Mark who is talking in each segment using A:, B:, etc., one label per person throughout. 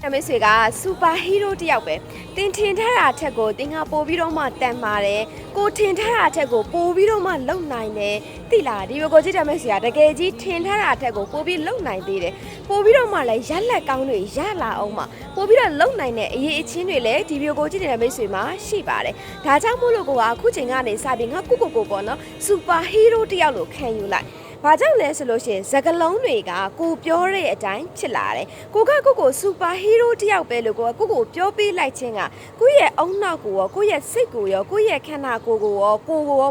A: တမစ်ဆွေကစူပါဟီးရိုးတယောက်ပဲတင်ထင်ထားတာထက်ကိုတင်ကပို့ပြီးတော့မှတန်ပါတယ်ကိုထင်ထားတာထက်ကိုပို့ပြီးတော့မှလုံနိုင်တယ်သိလားဒီဘကိုကြည့်တမစ်ဆွေကတကယ်ကြီးထင်ထားတာထက်ကိုပို့ပြီးလုံနိုင်သေးတယ်ပို့ပြီးတော့မှလည်းရက်လက်ကောင်းတွေရလာအောင်မှပို့ပြီးတော့လုံနိုင်တဲ့အရေးအချင်းတွေလည်းဒီဘကိုကြည့်တဲ့တမစ်ဆွေမှာရှိပါတယ်ဒါကြောင့်မို့လို့ကိုကအခုချိန်ကနေစပြီးငါကိုပေါ့နော်စူပါဟီးရိုးတယောက်လို့ခံယူလိုက်ဘာကြောင့်လဲဆိုလို့ရှိရင်စကလုံးတွေကကိုပြောတဲ့အတိုင်းဖြစ်လာတယ်ကိုစူပါဟီးရိုးတယောက်ပဲလို့ကိုပြောပေးလိုက်ခြင်းကကိုယ့်ရဲ့အုံနောက်ကိုရောကိုယ့်ရဲ့စိတ်ကိုရောကိုယ့်ရဲ့ခန္ဓာကိုယ်ကိုရော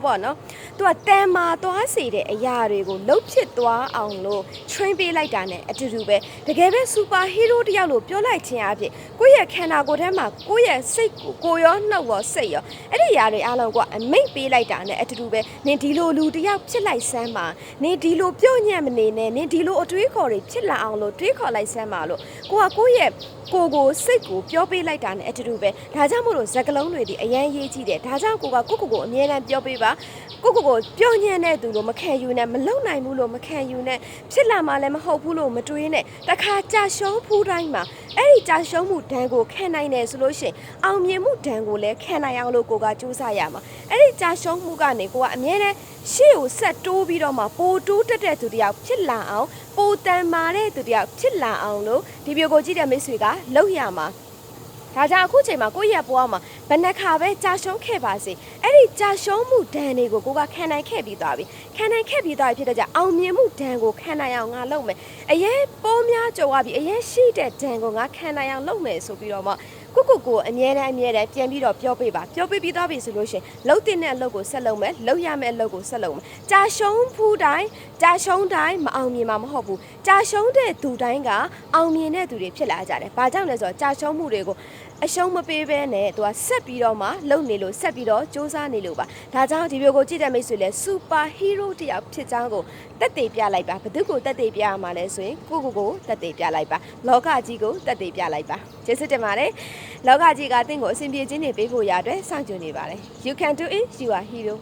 A: ပေါ့နော်သူကတန်မာသွားစေတဲ့အရာတွေကိုလှုပ်ဖြစ်သွားအောင်လို့ train ပေးလိုက်တာ ਨੇ အတူတူပဲတကယ်ပဲစူပါဟီးရိုးတယောက်လို့ပြောလိုက်ခြင်းအဖြစ်ကိုယ့်ရဲ့ခန္ဓာကိုယ်ထဲမှာကိုယ့်ရဲ့စိတ်ကိုရောနှုတ်ရောစိတ်ရောအဲ့ဒီအရာတွေအားလုံးကအမိတ်ပေးလိုက်တာ ਨੇ အတူတူပဲနင်ဒီလိုလူတယောက်ဖြစ်လိုက်စမ်းပါနင်ဒီလိုပြော့ညံ့မနေနဲ့နင်ဒီလိုအတွေးခေါ်တွေဖြစ်လာအောင်လို့တွေးခေါ်လိုက်စမ်းပါလို့ကိုယ့်ရဲ့ကိုစိတ်ကိုပြောပေးလိုက်တာ ਨੇ အတူတူပဲဒါကြောင့်မို့လို့ဇက်ကလုံးတွေဒီအရန်ရေးကြည့်တယ်ဒါကြောင့်ကိုအမြဲတမ်းပြောပေးပါကိုပြောညံ့တဲ့သူလို့မခံယူနဲ့မလုံနိုင်ဘူးလို့မခံယူနဲ့ဖြစ်လာမှလည်းမဟုတ်ဘူးလို့မတွေးနဲ့တခါကြာရှုံးဖူးတိုင်းမှာအဲ့ဒီကြာရှုံးမှုဒဏ်ကိုခံနိုင်တယ်ဆိုလို့ရှိရင်အောင်မြင်မှုဒဏ်ကိုလည်းခံနိုင်အောင်လို့ကိုကစူးစမ်းရမှာအဲ့ဒီကြာရှုံးမှုကနေကိုကအမြဲတမ်းရှေ့ကိုဆက်တိုးပြီးတော့မှပိုတိုးတက်တဲ့သူတယောက်ဖြစ်လာအောင်ပိုတန်မာတဲ့သူတယောက်ဖြစ်လာအောင်လို့ဒီဗီဒီယိုကိုကြည့်တဲ့မိတ်ဆွေကလုပ်ရမှာဒါကြောင့်အခုချိန်မှာကိုယ့်ရဲ့ဘဝမှာဘယ်နှခါပဲကြာရှုံးခဲ့ပါစေအဲ့ဒီကြာရှုံးမှုဒဏ်တွေကိုကိုကခံနိုင်ခဲ့ပြီးသွားပြီဖြစ်တဲ့ကြောင့်အောင်မြင်မှုဒဏ်ကိုခံနိုင်အောင်ငါလုပ်မယ်အရင်ပိုးများကြော်ရပြီအရင်ရှိတဲ့ဒဏ်ကိုငါခံနိုင်အောင်လုပ်မယ်ဆိုပြီးတော့မှကိုအမြဲတမ်းပြန်ပြီးတော့ပြောပေးပါပြောပေးပြီးသွားပြီဆိုလို့ရှိရင်လှုပ်တဲ့အလုပ်ကိုဆက်လုပ်မယ်လှုပ်ရမယ့်အလုပ်ကိုဆက်လုပ်မယ်ကြာရှုံးဖူးတိုင်းကြာရှုံးတိုင်းမအောင်မြင်မှာမဟုတ်ဘူးကြာရှုံးတဲ့သူတိုင်းကအောင်မြင်တဲ့သူတွေဖြစ်လာကြတယ်ဘာကြောင့်လဲဆိုတော့ကြာရှုံးမှုတွေကိုအရှုံးမပေးဘဲနဲ့သူကဆက်ပြီးတော့မှလုံနေလို့ဆက်ပြီးတော့စူးစမ်းနေလို့ပါဒါကြောင့်ဒီဗီဒီယိုကိုကြည့်တဲ့မိတ်ဆွေလည်းစူပါဟီးရိုးတယောက်ဖြစ်ကြောင်းကိုတက်သေးပြလိုက်ပါဘယ်သူကိုတက်သေးပြရမှာလဲဆိုရင်ကိုတက်သေးပြလိုက်ပါလောကကြီးကိုတက်သေးပြလိုက်ပါကျေးဇူးတင်ပါတယ်လောကကြီးကတင့်ကိုအဆင်ပြေခြင်းတွေပေးဖို့ရအတွက်စောင့်ကြိုနေပါတယ် You can do it you are hero